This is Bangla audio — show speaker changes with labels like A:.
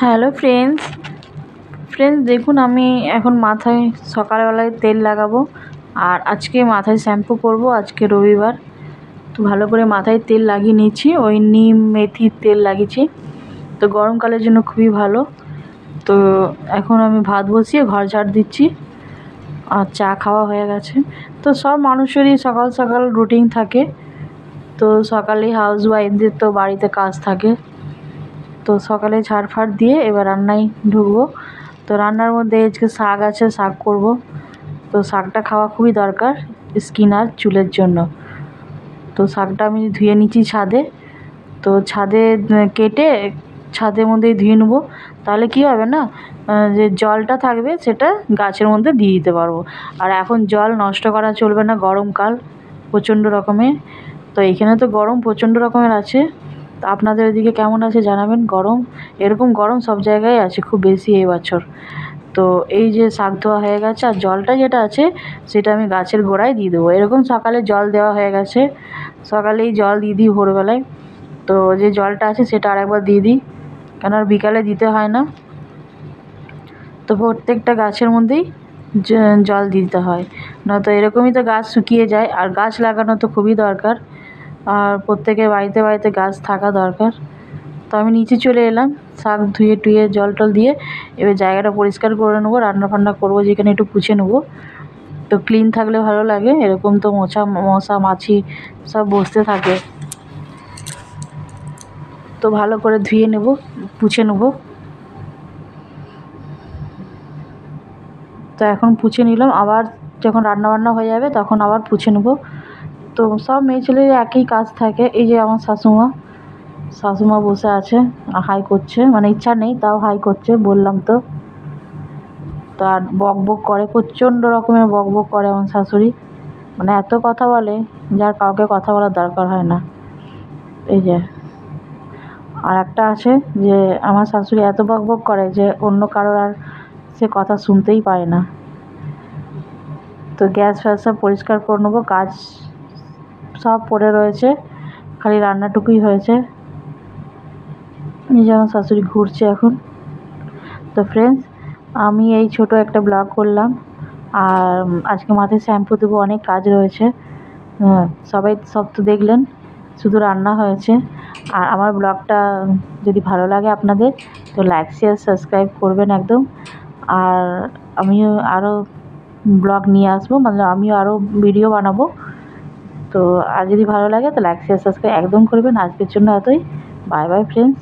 A: হ্যালো ফ্রেন্ডস, দেখুন আমি এখন মাথায় সকালবেলায় তেল লাগাবো আর আজকে মাথায় শ্যাম্পু করব। আজকে রবিবার, তো ভালো করে মাথায় তেল লাগিয়ে নিচ্ছি। ওই নিম মেথির তেল লাগিয়েছি, তো গরমকালের জন্য খুবই ভালো। তো এখন আমি ভাত বসিয়ে ঘর ঝাড় দিচ্ছি আর চা খাওয়া হয়ে গেছে। তো সব মানুষেরই সকাল সকাল রুটিন থাকে, তো সকালে হাউস ওয়াইফদের তো বাড়িতে কাজ থাকে। তো সকালে ঝাড় ফাড় দিয়ে এবার রান্নায় ঢুকবো। তো রান্নার মধ্যে আজকে শাক আছে, শাক করব। তো শাকটা খাওয়া খুবই দরকার স্কিন আর চুলের জন্য। তো শাকটা আমি ধুয়ে নিচ্ছি ছাদে। তো ছাদে কেটে ছাদের মধ্যেই ধুয়ে নেবো। তাহলে কী হবে না, যে জলটা থাকবে সেটা গাছের মধ্যে দিয়ে দিতে পারবো। আর এখন জল নষ্ট করা চলবে না, গরমকাল প্রচণ্ড রকমের। তো এইখানে তো গরম প্রচণ্ড রকমের আছে। তো আপনাদের ওইদিকে কেমন আছে জানাবেন। গরম, এরকম গরম সব জায়গায় আছে, খুব বেশি এই বছর। তো এই যে শাক ধোয়া হয়ে গেছে আর জলটা যেটা আছে সেটা আমি গাছের গোড়ায় দিয়ে দেবো। এরকম সকালে জল দেওয়া হয়ে গেছে, সকালেই জল দিয়ে দিই ভোরবেলায়। তো যে জলটা আছে সেটা আরেকবার দিয়ে দিই, কেন আর বিকালে দিতে হয় না। তো প্রত্যেকটা গাছের মধ্যেই জল দিতে হয়, নয়তো এরকমই তো গাছ শুকিয়ে যায়। আর গাছ লাগানো তো খুবই দরকার, আর প্রত্যেকের বাড়িতে বাড়িতে গাছ থাকা দরকার। তো আমি নিচে চলে এলাম, শাক ধুয়ে টুয়ে জল টল দিয়ে এবার জায়গাটা পরিষ্কার করে নেবো। রান্না ফান্না করবো যেখানে একটু পুছে নেবো। তো ক্লিন থাকলে ভালো লাগে, এরকম তো মশা মাছি সব বসতে থাকে। তো ভালো করে ধুয়ে নেব, পুছে নেব। তো এখন পুছে নিলাম, আবার যখন রান্না বান্না হয়ে যাবে তখন আবার পুছে নেব। তো সব মেয়ে ছেলের একই কাজ থাকে। এই যে আমার শাশুমা বসে আছে, হাই করছে, মানে ইচ্ছা নেই তাও হাই করছে, বললাম তো। তো আর বক বক করে, প্রচণ্ড রকমের বক বক করে আমার শাশুড়ি, মানে এত কথা বলে যার কাউকে কথা বলার দরকার হয় না। এই যে আর একটা আছে যে আমার শাশুড়ি এত বক বক করে যে অন্য কারোর আর সে কথা শুনতেই পায় না। তো গ্যাস ফ্যাস সব পরিষ্কার করে নেবো, কাজ সব পড়ে রয়েছে, খালি রান্নাটুকুই হয়েছে। এই যে আমার শাশুড়ি ঘুরছে এখন। তো ফ্রেন্ডস, আমি এই ছোট একটা ব্লগ করলাম, আর আজকে মাথায় শ্যাম্পু দেবো, অনেক কাজ রয়েছে। সবাই সব তো দেখলেন, শুধু রান্না হয়েছে। আর আমার ব্লগটা যদি ভালো লাগে আপনাদের, তো লাইক শেয়ার সাবস্ক্রাইব করবেন একদম। আর আমিও আরও ব্লগ নিয়ে আসবো, মানে আমিও আরও ভিডিও বানাবো। তো আর যদি ভালো লাগে তো লাইক শেয়ার সাবস্ক্রাইব একদম করবেন। আজকের জন্য এতই। Bye bye friends.